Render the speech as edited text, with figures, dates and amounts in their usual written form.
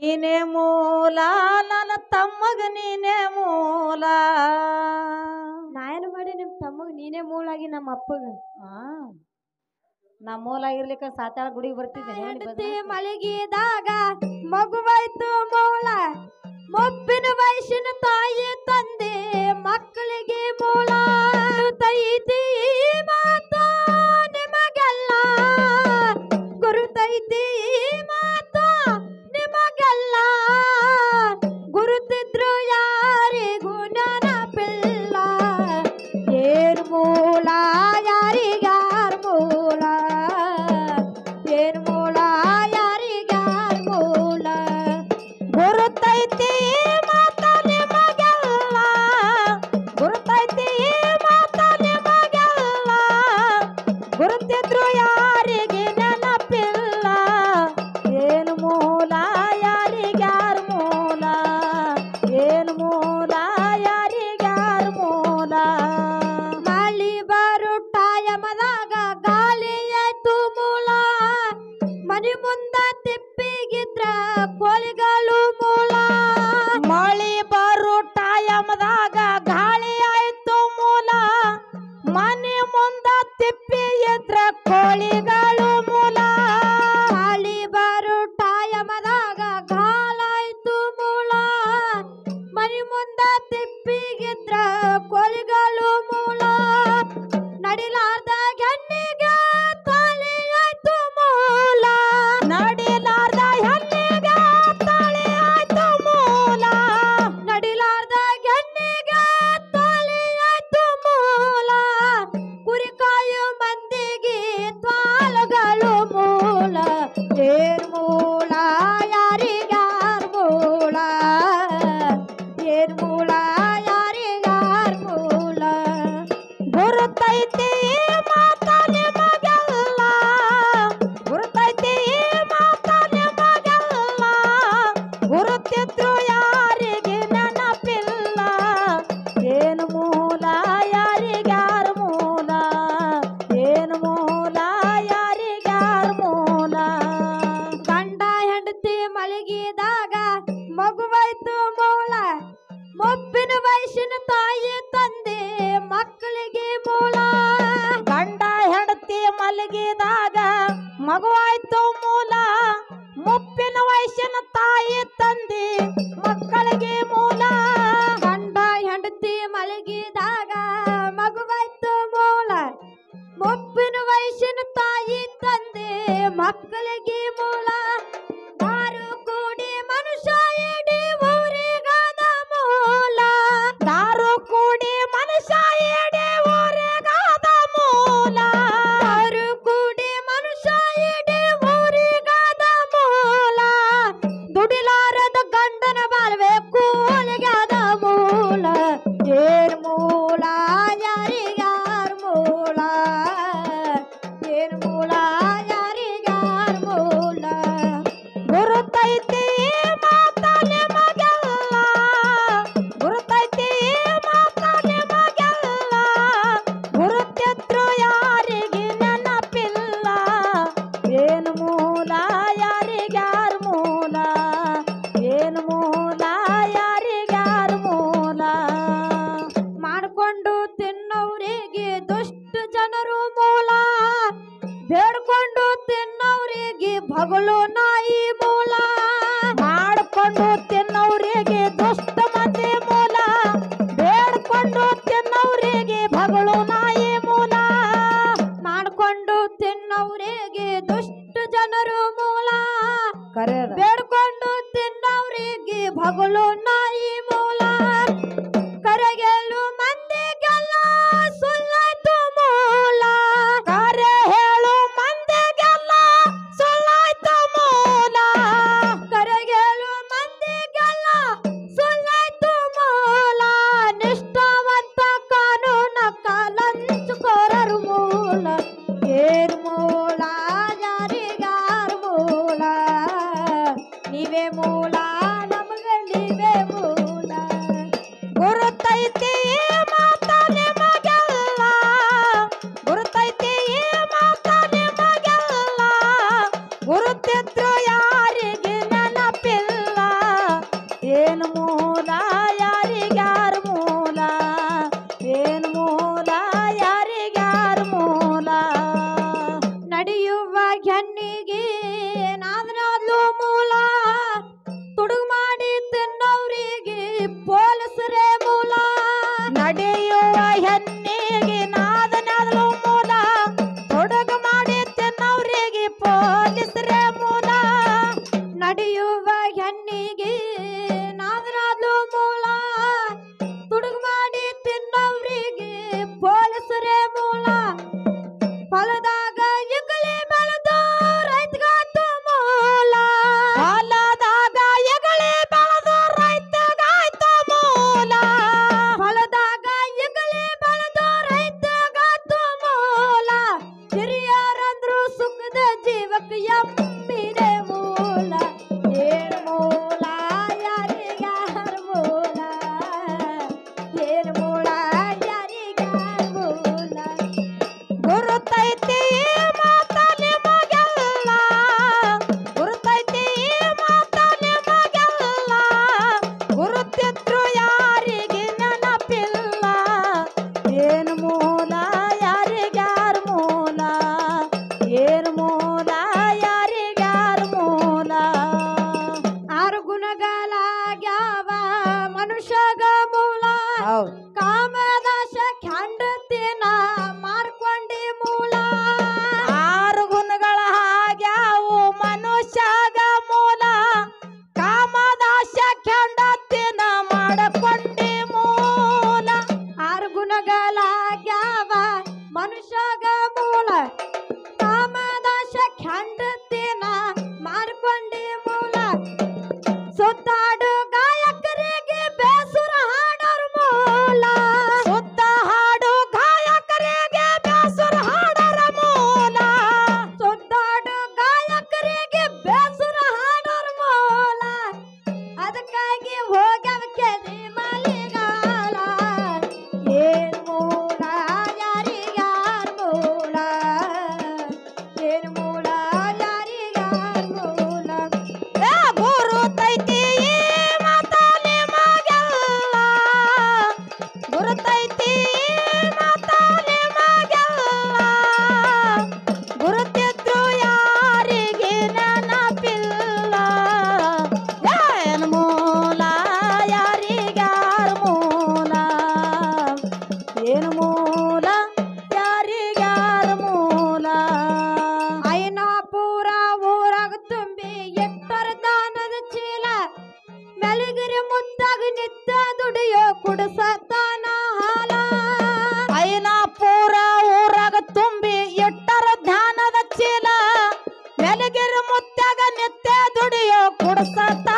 ನೀನೇ ಮೂಲ ನನ್ನ ತಮ್ಮಗ ನೀನೇ ಮೂಲ. ನಾ ಏನು ಮಾಡಿ ನಿಮ್ಮ ತಮ್ಮಗ ನೀನೇ ಮೂಲಾಗಿ ನಮ್ಮ ಅಪ್ಪಗ ನಾ ಮೂಲ ಆಗಿರ್ಲಿಕ್ಕ ಸಾತಾಳ ಗುಡಿಗೆ ಬರ್ತಿದ್ದೆ. ಮಲಗಿದಾಗ ಮಗುವಾಯ್ತು ಮೂಲ, ಮೊಬ್ಬಿನ ವಯಸ್ಸಿನ ತಾಯಿ ತಂದೆ ಮಕ್ಕಳಿಗೆ ಮೂಲ. ತೈತಿ ಮಾತು ನಿಮಗೆಲ್ಲ ಗುರುತೈತಿ ಮಾತು ನಿಮಗೆಲ್ಲ, ಗುರುತಿದ್ರು ಯಾರಿಗೂ ನೆನಪಿಲ್ಲ. ಏನ್ ಮೂಲ ಯಾರಿಗಾರ ಮೂಲ, ಏನ್ ಮೂಲ ಯಾರಿಗಾರ ಮೂಲ. ಗುರುತೈತಿ ಮಾತ ನಿಮಗೆಲ್ಲ, ಗುರುತೈತಿ ಮಾತ ನಿಮಗೆಲ್ಲ, ಗುರುತಿದ್ರು ಯಾರಿಗೆ ನೆನಪಿಲ್ಲ. ಏನು ಮೂಲ ಯಾರಿಗಾರ ಮೂಲ, ಏನು ಮೂಲ ಯಾರಿಗಾರ ಮೂಲ. ಮಳಿ ಬರು ಟೈಮದಾಗ ಗಾಳಿ ಆಯ್ತು ಮೂಲ, ಮನಿ ಮುಂದ ತಿಪ್ಪಿಗಿದ್ರ ಕೋಳಿಗಳು ಮೂಲ. ಮಳಿ ಬರು ಟೈಮದಾಗ ಗಾಳಿ ಆಯ್ತು ಮೂಲ, ಮನೆ ಮುಂದ ತಿಪ್ಪಿ ಎದ್ರ ಕೋಳಿಗಳು ಮೂಲ. ಮಳಿ ಬರು ಟೈಮದಾಗ ಗಾಲಾಯ್ತು ಮೂಲ, ಮನಿ ಮುಂದ ತಿಪ್ಪಿಗಿದ್ರ ಕೋಳಿಗಳು ಮೂಲ. ನಡಿಲಾರ್ದ ಗಣ್ಣಿಗೆ ತಾಳಿ ಆಯ್ತು ಮೂಲ, ನಡಿಲಾರ್ದ ಹೆಣ್ಣಿಗೆ ತಾಳಿ ಆಯ್ತು ಮೂಲ, ನಡಿಲಾರ್ದ ಗಣ್ಣಿಗೆ ತಾಳಿ ಆಯ್ತು ಮೂಲ. ಕುರಿಕಾಯು ಮಂದಿಗೆ ತ್ವಾಲಗಳು ಮೂಲ. ಏನ್ ಮೂಲ ಯಾರಿಗಾರ ಮೂಲ, ಏನ್ ಮೂಲ ಯಾರಿಗಾರ ಮೂಲ. ಗುರುತೈತಿ ಮಾತ ನಿಮಗೆಲ್ಲ, ಗುರುತೈತಿ ಮಾತ ನಿಮಗೆಲ್ಲ, ಗುರುತಿದ್ರು ಯಾರಿಗೆ ನೆನಪಿಲ್ಲ. ಏನು ಮೂಲ ಯಾರಿಗಾರ ಮೂಲ, ಏನು ಮೂಲ ಯಾರಿಗಾರ ಮೂಲ. ಗಂಡ ಹೆಂಡತಿ ಮಲಗಿದಾಗ ಮಗುವಾಯ್ತು ಮೂಲ, ಮೊಬ್ಬಿನ ವಯಸ್ಸಿನ ತಾಯಿ ತಂದೆ ಮಕ್ಕಳಿಗೆ ಮೂಲ. ಗಂಡ ಹೆಂಡತಿ ಮಲಗಿದಾಗ ಮಗುವಾಯ್ತು ಮೂಲ, ಮುಪ್ಪಿನ ವಯಸ್ಸಿನ ತಾಯಿ ತಂದೆ ಮಕ್ಕಳಿಗೆ ಮೂಲ. ಗಂಡ ಹೆಂಡತಿ ಮಲಗಿದಾಗ ಮಗುವಾಯ್ತು ಮೂಲ, ಮೊಬ್ಬಿನ ವಯಸ್ಸಿನ ತಾಯಿ ತಂದೆ ಮಕ್ಕಳಿಗೆ ಮೂಲ. ದಾರು ಕೂಡಿ ಮನುಷ್ಯ ಇಡೀ ಊರಿಗಾದ ಮೂಲ, ದಾರು ಕೂಡಿ ಮನುಷ್ಯ ಎಡೆ ಊರಿಗಾದ ಮೂಲ, ದಾರು ಕೂಡಿ ಮನುಷ್ಯ ಇಡೀ ಊರಿಗಾದ ಮೂಲ. ದುಡಿಲಾರದ ಗಂಡನ ಬಾಳ್ವೆ ಕೂಲಿಗಾದ ಮೂಲ. ಏನ್ ಮೂಲ ಯಾರಿಗಾರ ಮೂಲ, ಏನ್ ಮೂಲ ಯಾರಿಗಾರ ಮೂಲ. ಗುರುತೈತಿ ಮಾತ ನಿಮಗೆಲ್ಲ, ಗುರುತೈತಿ ಮಾತ ನಿಮಗೆಲ್ಲ, ಗುರುತಿದ್ರು ಯಾರಿಗೆ ನೆನಪಿಲ್ಲ. ಏನು ಮೂಲ ಯಾರಿಗಾರ ಮೂಲ, ಏನು ಮೂಲ ಯಾರಿಗಾರ ಮೂಲ. ಮಾಡ್ಕೊಂಡು ತಿನ್ನೋರಿಗೆ ದುಷ್ಟ ಜನರು ಮೂಲ, ಬೇಡ್ಕೊಂಡು ತಿನ್ನೋರಿಗೆ ಭಗಲು ನಾಯಿ ಮೂಲ. ಮಾಡ್ಕೊಂಡು ತಿನ್ನೋರಿಗೆ ದುಷ್ಟ ಮಂದಿ ಮೂಲ, ಬೇಡ್ಕೊಂಡು ತಿನ್ನೋರಿಗೆ ಭಗಳು ನಾಯಿ ಮೂಲ. ಮಾಡ್ಕೊಂಡು ತಿನ್ನೋರಿಗೆ ದುಷ್ಟ ಜನರು ಮೂಲ, ಕರೆದ ಬೇಡ್ಕೊಂಡು ತಿನ್ನೋರಿಗೆ ಭಗಲು ನಾಯಿ ಮೂಲ. ಕರೆಗೆಲು ಮಂದಿಗೆಲ್ಲ ಸುಳ್ಳಾಯ್ತು ಮೂಲ, ಕರೆ ಹೇಳು ಮಂದಿಗೆಲ್ಲ ಸುಳ್ಳಾಯ್ತು ಮೂಲ, ಕರೆಗೆಲು ಮಂದಿಗೆಲ್ಲ ಸುಳ್ಳಾಯ್ತು ಮೂಲ. ನಿಷ್ಠಾವಂತ ಕಾನೂನ ಕಾಲಂಚುಕೋರರು ಮೂಲ. ಏನ್ ಮೂಲ ಯಾರಿಗಾರ ಮೂಲ, ನೀವೇ ಮೂಲ ನಮಗೆ ನೀವೇ ಮೂಲ. ಗುರುತೈತಿ ಮಾತ ನಿಮಗೆಲ್ಲ, ಗುರುತೈತಿ ಮಾತ ನಿಮಗೆಲ್ಲ, ಗುರುತಿದ್ರು ಯಾರಿಗೆ ನೆನಪಿಲ್ಲ. ಹೆಣ್ಣಿಗೆ ನಾದ್ರಾದ್ಲು ಮೂಲ ತುಡುಗ್ ಮಾಡಿ ತಿನ್ನವ್ರಿಗೆ ಪೊಲೀಸರೇ ಮೂಲ ಹೊಲದಾಗ ಇಗಲಿ ಬೆಳೆದು ರೈತಗಾತು ಮೂಲ ಹೊಲದಾಗ ಎಗಳಿ ಬೆಳೆದು ರೈತಗಾಯ್ತು ಮೂಲ ಹೊಲದಾಗ ಇಗಲಿ ಬೆಳೆದು ರೈತಗಾತು ಮೂಲ ಹಿರಿಯರಂದ್ರು ಸುಖದ ಜೀವಕ್ಕೆ ಎಮ್ಮಿದೆ ಮೂಲ ಏನ್ ಮೂಲ ಯಾರಿಗ್ಯಾರ ಮೂಲ ಏನ್ ಮೂಲ ಯಾರಿಗ್ಯಾರ ಮೂಲ ಗುರುತೈತಿ ಈ ಮಾತ ನಿಮಗೆಲ್ಲ ಗುರುತೈತಿ ಈ ಮಾತ ನಿಮಗೆಲ್ಲ ಗುರುತಿದ್ರು ಯಾರಿಗೆ ನೆನಪಿಲ್ಲ ಏನು ಮೂಲ ಯಾರಿಗ್ಯಾರ ಮೂಲ ಏನು ಮೂಲ ಯಾರಿಗ್ಯಾರ ಮೂಲ ಆರು ಗುಣಗಳಾಗ್ಯಾವ ಮನುಷ್ಯಗ ಮೂಲ ಹೌದು ಕಾಮದಾಶ ಖಂಡತಿನ ಮಾರ್ಕೊಂಡಿ ಮೂಲ ಆರು ಗುಣಗಳ ಹಾಗ್ಯಾವು ಮನುಷ್ಯಗ ಮೂಲ ಕಾಮದಾಶ ಖಂಡತಿನ ಮಾಡಕೊಂಡಿ ಮೂಲ ಆರು ಗುಣಗಳಾಗ್ಯಾವ ಮನುಷ್ಯಗ ಮೂಲ ಕಾಮದಾಶ ಖಂಡತಿನ ಮಾರ್ಕೊಂಡಿ ಮೂಲ ಸುತ್ತಾಡು ಗಾಯಕರಿಗೆ ಬೇಸುರ ಹಾಡೋರ್ ಮೂಲ ಸುತ್ತ ಹಾಡು ಗಾಯಕರಿಗೆ ಬೇಸುರ ಹಾಡರ ಮೂಲ ಸುತ್ತಾಡು ಗಾಯಕರಿಗೆ ಬೇಸುರ ಹಾಡೋರ್ ಮೂಲ ಅದಕ್ಕಾಗಿ ಹೋಗ್ಯಾವ ಕೆರಿ ಮಲಿಗಾಲ ಏನ್ ಮೂಲ ಯಾರಿಗ್ಯಾರ ಮೂಲ ಏನ್ ಮೂಲ ಯಾರಿಗ್ಯಾರ ಮೂಲ ಏ ಗುರುತೈತಿ ಈ ಮಾತ ನಿಮಗೆಲ್ಲ ಗುರುತೈತಿ ಈ ಮಾತ ನಿಮಗೆಲ್ಲ ಗುರುತಿದ್ರು ಯಾರಿಗೆ ನೆನಪಿಲ್ಲ ಏನ್ ಮೂಲ ಯಾರಿಗ್ಯಾರ ಮೂಲ ಏನು ಮೂಲ ಯಾರಿಗ್ಯಾರ ಮೂಲ ಐನಾಪುರ ಊರಾಗ ತುಂಬಿ ಎಟ್ಟರ ದಾನದ ಚೀಲ ಮೆಲಗಿರಿ ಮುತ್ತಾಗ ನಿತ್ತ ದುಡಿಯೋ ಕುಡಸತಾನ ಹಾಲ ಐನಾಪುರ ಊರಾಗ ತುಂಬಿ ಎಟ್ಟರ ಧ್ಯಾನದ ಚೀಲ ಮೆಲಗಿರಿ ಮುತ್ಯಾಗ ನಿತ್ಯ ದುಡಿಯೋ ಕುಡ್ಸತ